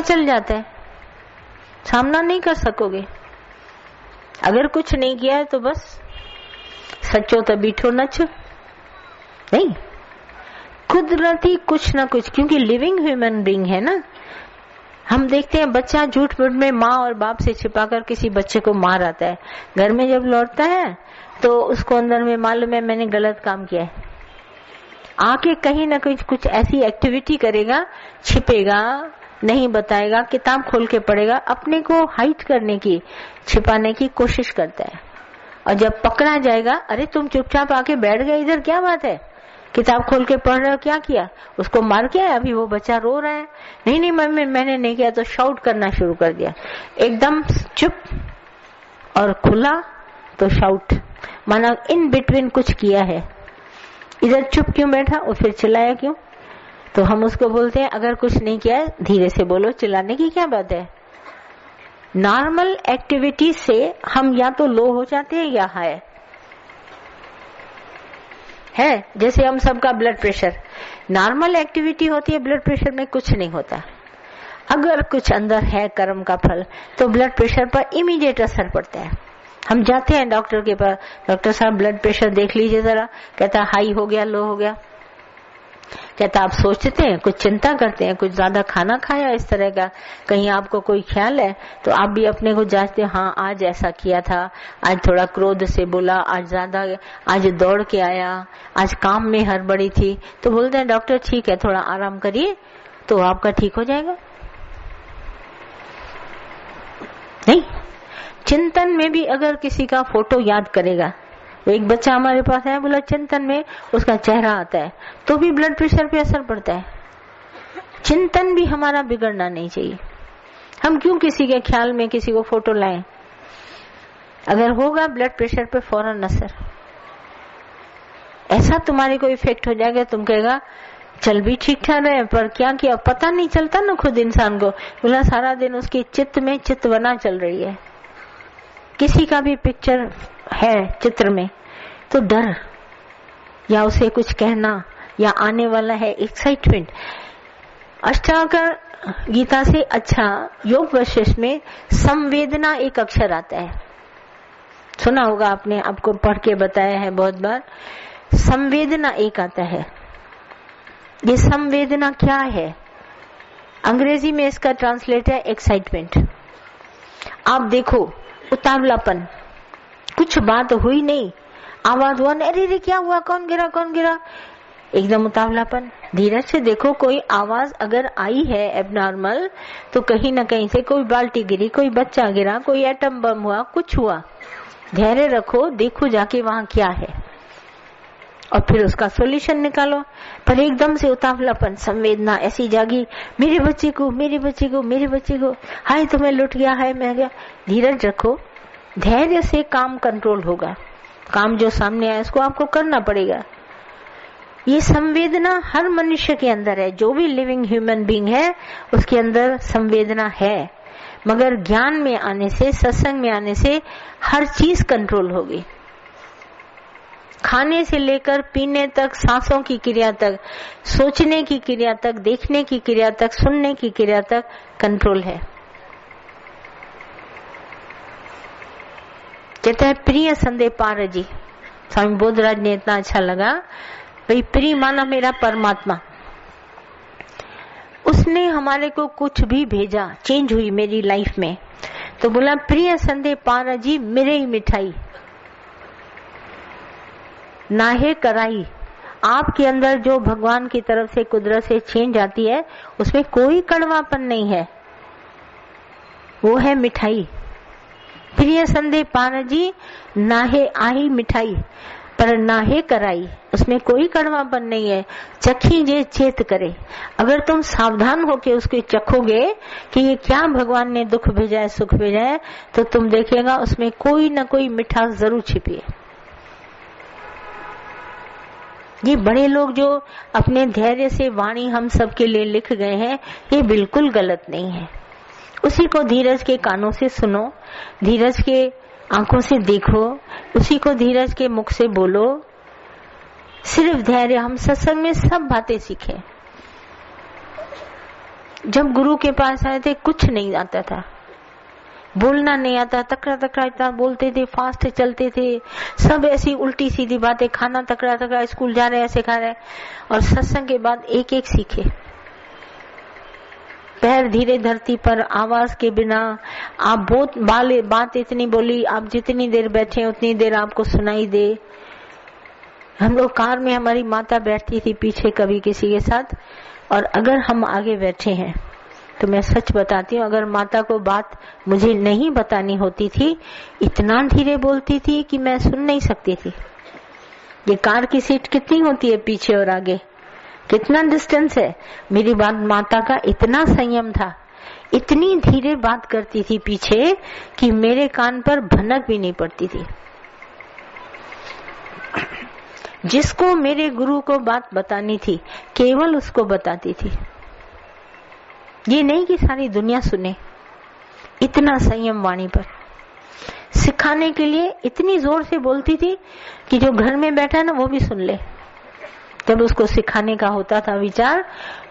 पता चल जाता है, सामना नहीं कर सकोगे। अगर कुछ नहीं किया है तो बस सचो तो बीठो नच नहीं, कुदरती कुछ ना कुछ, क्योंकि लिविंग ह्यूमन बीइंग है ना। हम देखते हैं बच्चा झूठ मूठ में माँ और बाप से छिपाकर किसी बच्चे को मार आता है, घर में जब लौटता है तो उसको अंदर में मालूम है मैंने गलत काम किया है, आके कहीं ना कहीं कुछ ऐसी एक्टिविटी करेगा, छिपेगा, नहीं बताएगा, किताब खोल के पढ़ेगा, अपने को हाइड करने की, छिपाने की कोशिश करता है। और जब पकड़ा जाएगा, अरे तुम चुपचाप आके बैठ गए इधर, क्या बात है, किताब खोल के पढ़ रहे हो, क्या किया, उसको मार के आया, अभी वो बच्चा रो रहा है, नहीं नहीं मम्मी मैंने नहीं किया, तो शाउट करना शुरू कर दिया। एकदम चुप और खुला तो शाउट, माना इन बिटवीन कुछ किया है। इधर चुप क्यों बैठा और फिर चिल्लाया क्यों? तो हम उसको बोलते हैं अगर कुछ नहीं किया है धीरे से बोलो, चिल्लाने की क्या बात है। नॉर्मल एक्टिविटी से हम या तो लो हो जाते हैं या हाई है। जैसे हम सबका ब्लड प्रेशर, नॉर्मल एक्टिविटी होती है, ब्लड प्रेशर में कुछ नहीं होता। अगर कुछ अंदर है कर्म का फल तो ब्लड प्रेशर पर इमीडिएट असर पड़ता है। हम जाते हैं डॉक्टर के पास, डॉक्टर साहब ब्लड प्रेशर देख लीजिए जरा, कहता हाई हो गया, लो हो गया। कहता आप सोचते हैं, कुछ चिंता करते हैं, कुछ ज्यादा खाना खाया इस तरह का, कहीं आपको कोई ख्याल है, तो आप भी अपने को जांचते, हाँ आज ऐसा किया था, आज थोड़ा क्रोध से बोला, आज ज्यादा, आज दौड़ के आया, आज काम में हड़बड़ी थी, तो बोलते हैं डॉक्टर ठीक है थोड़ा आराम करिए तो आपका ठीक हो जाएगा। नहीं, चिंतन में भी अगर किसी का फोटो याद करेगा, एक बच्चा हमारे पास है, बोला चिंतन में उसका चेहरा आता है तो भी ब्लड प्रेशर पे असर पड़ता है। चिंतन भी हमारा बिगड़ना नहीं चाहिए। हम क्यों किसी के ख्याल में किसी को फोटो लाएं? अगर होगा ब्लड प्रेशर पे फौरन असर, ऐसा तुम्हारे को इफेक्ट हो जाएगा, तुम कहेगा चल भी ठीक ठाक रहे पर क्या किया पता नहीं चलता ना खुद इंसान को। बोला सारा दिन उसकी चित्त में चित्त बना चल रही है, किसी का भी पिक्चर है चित्र में तो डर या उसे कुछ कहना या आने वाला है एक्साइटमेंट। अष्टावक्र गीता से अच्छा योग वशिष्ठ में संवेदना एक अक्षर आता है, सुना होगा आपने, आपको पढ़ के बताया है बहुत बार। संवेदना एक आता है। ये संवेदना क्या है? अंग्रेजी में इसका ट्रांसलेट है एक्साइटमेंट। आप देखो उतावलापन, कुछ बात हुई नहीं, आवाज हुआ, अरे रे क्या हुआ, कौन गिरा कौन गिरा, एकदम उतावलापन। धीरज से देखो, कोई आवाज अगर आई है एबनॉर्मल तो कहीं ना कहीं से कोई बाल्टी गिरी, कोई बच्चा गिरा, कोई एटम बम हुआ, कुछ हुआ। धैर्य रखो, देखो जाके वहां क्या है और फिर उसका सॉल्यूशन निकालो। पर एकदम से उतावलापन, संवेदना ऐसी जागी, मेरे बच्चे को मेरे बच्चे को मेरे बच्चे को, हाय तुम्हें लुट गया, हाय मैं गया। धीरज रखो, धैर्य से काम कंट्रोल होगा। काम जो सामने आया उसको आपको करना पड़ेगा। ये संवेदना हर मनुष्य के अंदर है, जो भी लिविंग ह्यूमन बीइंग है उसके अंदर संवेदना है। मगर ज्ञान में आने से, सत्संग में आने से हर चीज कंट्रोल होगी। खाने से लेकर पीने तक, सांसों की क्रिया तक, सोचने की क्रिया तक, देखने की क्रिया तक, सुनने की क्रिया तक कंट्रोल है। कहते हैं प्रिय संदेह पार जी, स्वामी बोधराज ने इतना अच्छा लगा भाई, प्रिय माना मेरा परमात्मा, उसने हमारे को कुछ भी भेजा, चेंज हुई मेरी लाइफ में, तो बोला प्रिय संदेह पार जी मेरे ही मिठाई नाहे कराई। आपके अंदर जो भगवान की तरफ से कुदरत से चेंज आती है उसमें कोई कड़वापन नहीं है, वो है मिठाई। प्रिय संदेह पार जी नाहे आई मिठाई पर नाहे कराई, उसमें कोई कड़वापन नहीं है। चखी जे चेत करे, अगर तुम सावधान होके उसको चखोगे कि ये क्या भगवान ने दुख भेजा है सुख भेजा है, तो तुम देखेगा उसमें कोई ना कोई मिठास जरूर छिपी है। ये बड़े लोग जो अपने धैर्य से वाणी हम सबके लिए लिख गए हैं, ये बिल्कुल गलत नहीं है। उसी को धीरज के कानों से सुनो, धीरज के आंखों से देखो, उसी को धीरज के मुख से बोलो। सिर्फ धैर्य, हम सत्संग में सब बातें सीखे, जब गुरु के पास आए थे कुछ नहीं आता था, बोलना नहीं आता, तकड़ा तकड़ा इतना बोलते थे, फास्ट चलते थे, सब ऐसी उल्टी सीधी बातें, खाना तकड़ा तकड़ा, स्कूल जा रहे ऐसे खा रहे। और सत्संग के बाद एक एक सीखे, पैर धीरे धरती पर, आवाज के बिना। आप बहुत बात इतनी बोली, आप जितनी देर बैठे उतनी देर आपको सुनाई दे। हम लोग कार में, हमारी माता बैठती थी पीछे कभी किसी के साथ, और अगर हम आगे बैठे हैं तो मैं सच बताती हूँ, अगर माता को बात मुझे नहीं बतानी होती थी, इतना धीरे बोलती थी कि मैं सुन नहीं सकती थी। ये कार की सीट कितनी होती है पीछे और आगे, कितना डिस्टेंस है। मेरी बात माता का इतना संयम था, इतनी धीरे बात करती थी पीछे कि मेरे कान पर भनक भी नहीं पड़ती थी। जिसको मेरे गुरु को बात बतानी थी केवल उसको बताती थी, ये नहीं कि सारी दुनिया सुने। इतना संयम वाणी पर। सिखाने के लिए इतनी जोर से बोलती थी कि जो घर में बैठा है ना वो भी सुन ले। जब उसको सिखाने का होता था विचार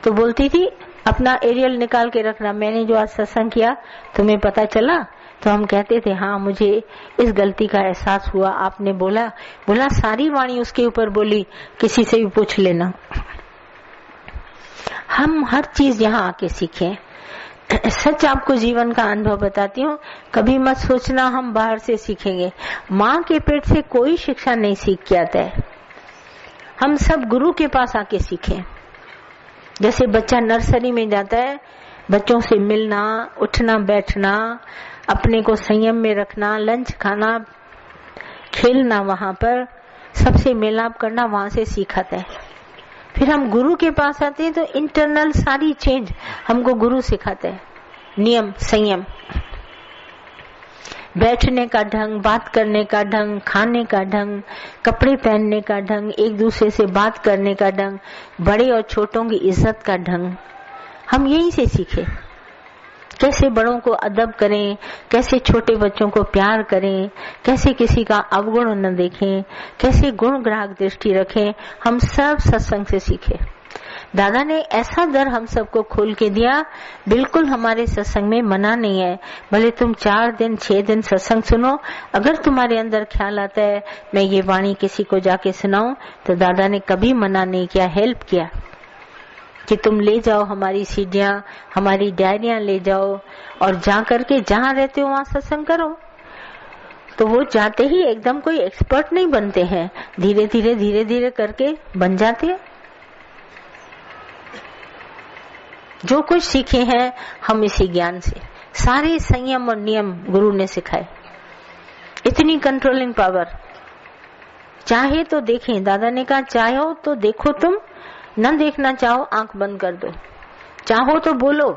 तो बोलती थी अपना एरियल निकाल के रखना, मैंने जो आज सत्संग किया तुम्हें पता चला? तो हम कहते थे हाँ मुझे इस गलती का एहसास हुआ, आपने बोला सारी वाणी उसके ऊपर बोली, किसी से भी पूछ लेना। हम हर चीज यहाँ आके सीखे। सच आपको जीवन का अनुभव बताती हूँ, कभी मत सोचना हम बाहर से सीखेंगे। माँ के पेट से कोई शिक्षा नहीं सीख के आता है, हम सब गुरु के पास आके सीखे। जैसे बच्चा नर्सरी में जाता है, बच्चों से मिलना, उठना बैठना, अपने को संयम में रखना, लंच खाना, खेलना, वहां पर सबसे मेलाप करना, वहां से सीखाता है। फिर हम गुरु के पास आते हैं तो इंटरनल सारी चेंज हमको गुरु सिखाते हैं। नियम, संयम, बैठने का ढंग, बात करने का ढंग, खाने का ढंग, कपड़े पहनने का ढंग, एक दूसरे से बात करने का ढंग, बड़े और छोटों की इज्जत का ढंग, हम यहीं से सीखे। कैसे बड़ों को अदब करें, कैसे छोटे बच्चों को प्यार करें, कैसे किसी का अवगुण न देखें, कैसे गुण ग्राहक दृष्टि रखें, हम सब सत्संग से सीखे। दादा ने ऐसा दर हम सबको खोल के दिया, बिल्कुल हमारे सत्संग में मना नहीं है। भले तुम 4 दिन 6 दिन सत्संग सुनो, अगर तुम्हारे अंदर ख्याल आता है मैं ये वाणी किसी को जाके सुनाऊं, तो दादा ने कभी मना नहीं किया, हेल्प किया कि तुम ले जाओ हमारी सीढ़ियां, हमारी डायरियां ले जाओ और जा करके जहां रहते हो वहां सत्संग करो। तो वो जाते ही एकदम कोई एक्सपर्ट नहीं बनते हैं, धीरे धीरे करके बन जाते हैं। जो कुछ सीखे हैं हम इसी ज्ञान से, सारे संयम और नियम गुरु ने सिखाए। इतनी कंट्रोलिंग पावर, चाहे तो देखें, दादा ने कहा चाहो तो देखो तुम, न देखना चाहो आंख बंद कर दो, चाहो तो बोलो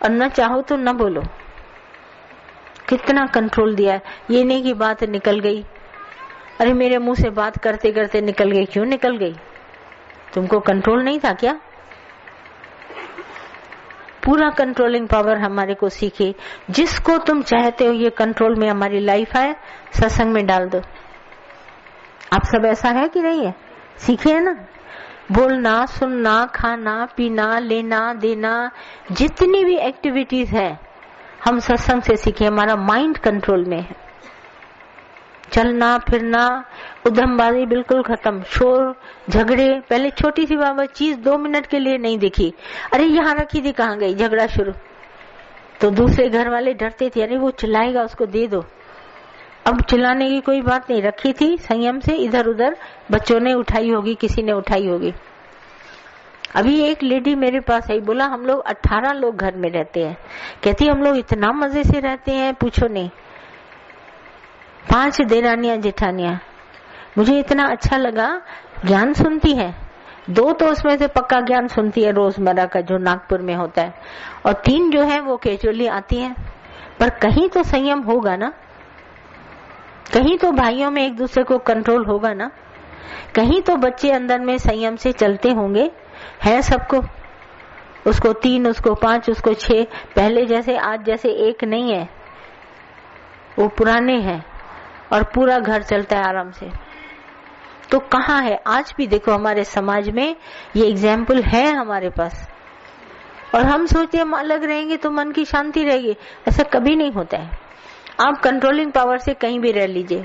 और न चाहो तो न बोलो। कितना कंट्रोल दिया है। ये नहीं कि बात निकल गई, अरे मेरे मुंह से बात करते करते निकल गई, क्यों निकल गई? तुमको कंट्रोल नहीं था क्या? पूरा कंट्रोलिंग पावर हमारे को सीखे। जिसको तुम चाहते हो ये कंट्रोल में हमारी लाइफ आए, सत्संग में डाल दो। आप सब ऐसा है कि नहीं है? सीखे है ना? बोलना, सुनना, खाना, पीना, लेना, देना, जितनी भी एक्टिविटीज है हम सत्संग से सीखे। हमारा माइंड कंट्रोल में है। चलना फिरना, उधमबाजी बिल्कुल खत्म, शोर झगड़े। पहले छोटी सी बाबा चीज 2 मिनट के लिए नहीं दिखी, अरे यहाँ रखी थी कहाँ गई, झगड़ा शुरू। तो दूसरे घर वाले डरते थे, अरे वो चिल्लाएगा उसको दे दो। अब चिल्लाने की कोई बात नहीं, रखी थी संयम से, इधर उधर बच्चों ने उठाई होगी, किसी ने उठाई होगी। अभी एक लेडी मेरे पास आई, बोला हम लोग 18 लोग घर में रहते हैं। कहती हम लोग इतना मजे से रहते हैं पूछो नहीं, 5 देरानियां जेठानियां। मुझे इतना अच्छा लगा, ज्ञान सुनती है, 2 तो उसमें से पक्का ज्ञान सुनती है रोजमर्रा का जो नागपुर में होता है, और 3 जो है वो कैजुअली आती हैं। पर कहीं तो संयम होगा ना, कहीं तो भाइयों में एक दूसरे को कंट्रोल होगा ना, कहीं तो बच्चे अंदर में संयम से चलते होंगे। है सबको, उसको 3, उसको 5, उसको 6, पहले जैसे आज जैसे एक नहीं है, वो पुराने हैं और पूरा घर चलता है आराम से। तो कहाँ है? आज भी देखो हमारे समाज में ये एग्जाम्पल है हमारे पास। और हम सोचते हम अलग रहेंगे तो मन की शांति रहेगी, ऐसा कभी नहीं होता है। आप कंट्रोलिंग पावर से कहीं भी रह लीजिए।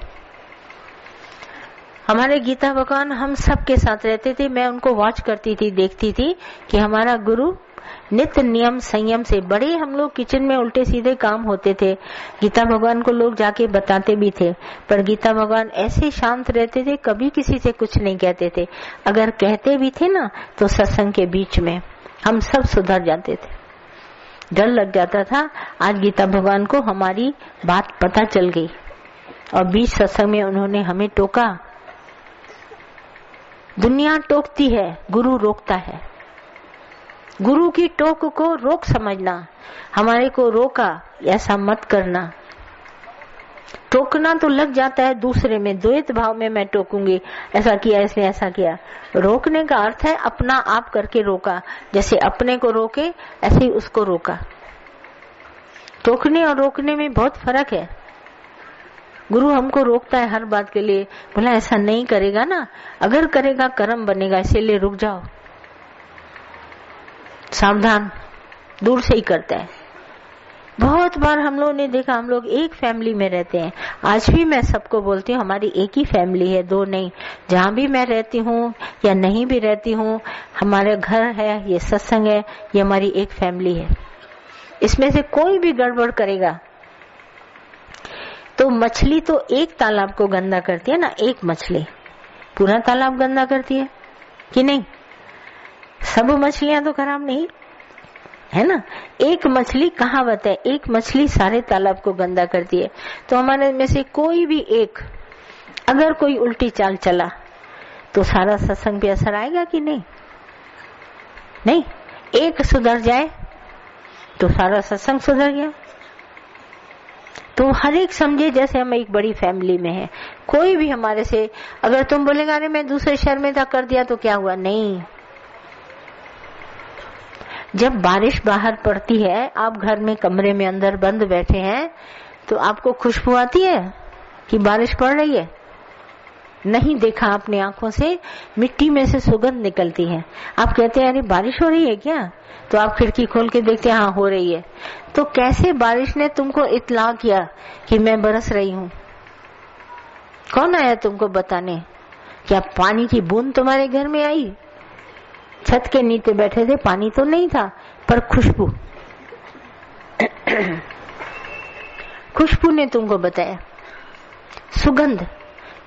हमारे गीता भगवान हम सबके साथ रहते थे, मैं उनको वॉच करती थी, देखती थी कि हमारा गुरु नित्य नियम संयम से, बड़े हम लोग किचन में उल्टे सीधे काम होते थे, गीता भगवान को लोग जाके बताते भी थे, पर गीता भगवान ऐसे शांत रहते थे, कभी किसी से कुछ नहीं कहते थे। अगर कहते भी थे ना तो सत्संग के बीच में हम सब सुधर जाते थे, डर लग जाता था। आज गीता भगवान को हमारी बात पता चल गई और बीच सत्संग में उन्होंने हमें टोका। दुनिया टोकती है, गुरु रोकता है। गुरु की टोक को रोक समझना, हमारे को रोका, ऐसा मत करना। टोकना तो लग जाता है दूसरे में, द्वैत भाव में मैं टोकूंगी, ऐसा किया इसने, ऐसा किया। रोकने का अर्थ है अपना आप करके रोका, जैसे अपने को रोके ऐसे ही उसको रोका। टोकने और रोकने में बहुत फर्क है। गुरु हमको रोकता है हर बात के लिए, बोला ऐसा नहीं करेगा ना, अगर करेगा कर्म बनेगा, इसीलिए रुक जाओ, सावधान, दूर से ही करता है। बहुत बार हम लोगों ने देखा, हम लोग एक फैमिली में रहते हैं, आज भी मैं सबको बोलती हूँ हमारी एक ही फैमिली है, दो नहीं। जहाँ भी मैं रहती हूँ या नहीं भी रहती हूँ, हमारे घर है, ये सत्संग है, ये हमारी एक फैमिली है। इसमें से कोई भी गड़बड़ करेगा तो मछली तो एक तालाब को गंदा करती है ना, एक मछली पूरा तालाब गंदा करती है कि नहीं? सब मछलियां तो खराब नहीं है ना, एक मछली, कहावत है एक मछली सारे तालाब को गंदा करती है। तो हमारे में से कोई भी एक अगर कोई उल्टी चाल चला तो सारा सत्संग पे असर आएगा कि नहीं? नहीं, एक सुधर जाए तो सारा सत्संग सुधर गया। तो हर एक समझे जैसे हम एक बड़ी फैमिली में है। कोई भी हमारे से, अगर तुम बोलेगा अरे मैं दूसरे शहर में था कर दिया तो क्या हुआ, नहीं। जब बारिश बाहर पड़ती है, आप घर में कमरे में अंदर बंद बैठे हैं, तो आपको खुशबू आती है कि बारिश पड़ रही है? नहीं देखा अपनी आंखों से, मिट्टी में से सुगंध निकलती है। आप कहते हैं अरे बारिश हो रही है क्या, तो आप खिड़की खोल के देखते हैं हाँ हो रही है। तो कैसे बारिश ने तुमको इत्तला किया कि मैं बरस रही हूँ? कौन आया तुमको बताने? क्या पानी की बूंद तुम्हारे घर में आई? छत के नीचे बैठे थे, पानी तो नहीं था, पर खुशबू खुशबू ने तुमको बताया, सुगंध।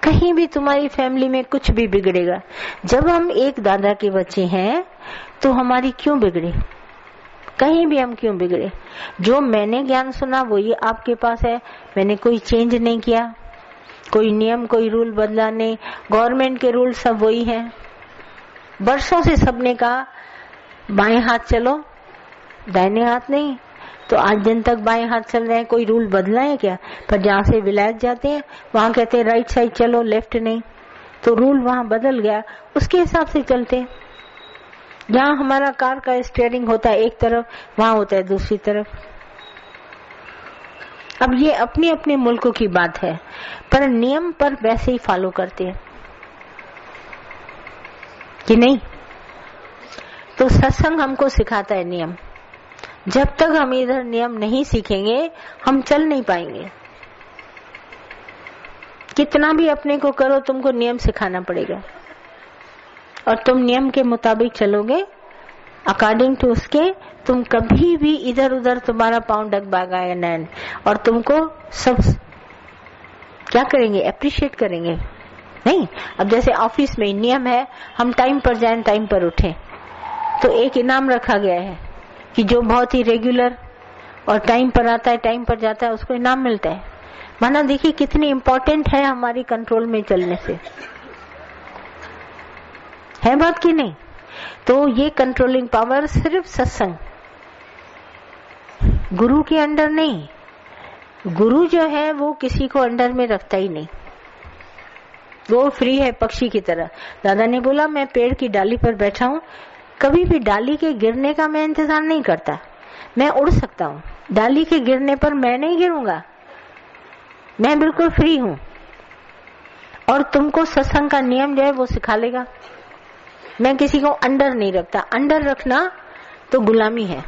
कहीं भी तुम्हारी फैमिली में कुछ भी बिगड़ेगा। जब हम एक दादा के बच्चे हैं तो हमारी क्यों बिगड़े? कहीं भी हम क्यों बिगड़े? जो मैंने ज्ञान सुना वो ये आपके पास है, मैंने कोई चेंज नहीं किया, कोई नियम कोई रूल बदला नहीं, गवर्नमेंट के रूल सब वही है। वर्षों से सबने कहा बाएं हाथ चलो, दाहिने हाथ नहीं, तो आज दिन तक बाएं हाथ चल रहे हैं, कोई रूल बदला है क्या? पर जहाँ से विलायत जाते हैं वहां कहते हैं राइट साइड चलो, लेफ्ट नहीं, तो रूल वहां बदल गया, उसके हिसाब से चलते हैं। जहाँ हमारा कार का स्टीयरिंग होता है एक तरफ, वहां होता है दूसरी तरफ। अब ये अपने अपने मुल्कों की बात है, पर नियम पर वैसे ही फॉलो करते हैं कि नहीं? तो सत्संग हमको सिखाता है नियम। जब तक हम इधर नियम नहीं सीखेंगे हम चल नहीं पाएंगे। कितना भी अपने को करो, तुमको नियम सिखाना पड़ेगा, और तुम नियम के मुताबिक चलोगे, अकॉर्डिंग टू उसके, तुम कभी भी इधर उधर तुम्हारा पाँव डगमगाएगा नहीं, और तुमको सब क्या करेंगे? अप्रिशिएट करेंगे। नहीं, अब जैसे ऑफिस में नियम है हम टाइम पर जाएं, टाइम पर उठें, तो एक इनाम रखा गया है कि जो बहुत ही रेगुलर और टाइम पर आता है, टाइम पर जाता है, उसको इनाम मिलता है। माना देखिए कितनी इम्पोर्टेंट है हमारी कंट्रोल में चलने से, है बात की नहीं? तो ये कंट्रोलिंग पावर सिर्फ सत्संग, गुरु के अंडर नहीं। गुरु जो है वो किसी को अंडर में रखता ही नहीं, वो फ्री है पक्षी की तरह। दादा ने बोला मैं पेड़ की डाली पर बैठा हूँ, कभी भी डाली के गिरने का मैं इंतजार नहीं करता, मैं उड़ सकता हूँ, डाली के गिरने पर मैं नहीं गिरूंगा, मैं बिल्कुल फ्री हूँ। और तुमको सत्संग का नियम जो है वो सिखा लेगा। मैं किसी को अंडर नहीं रखता, अंडर रखना तो गुलामी है।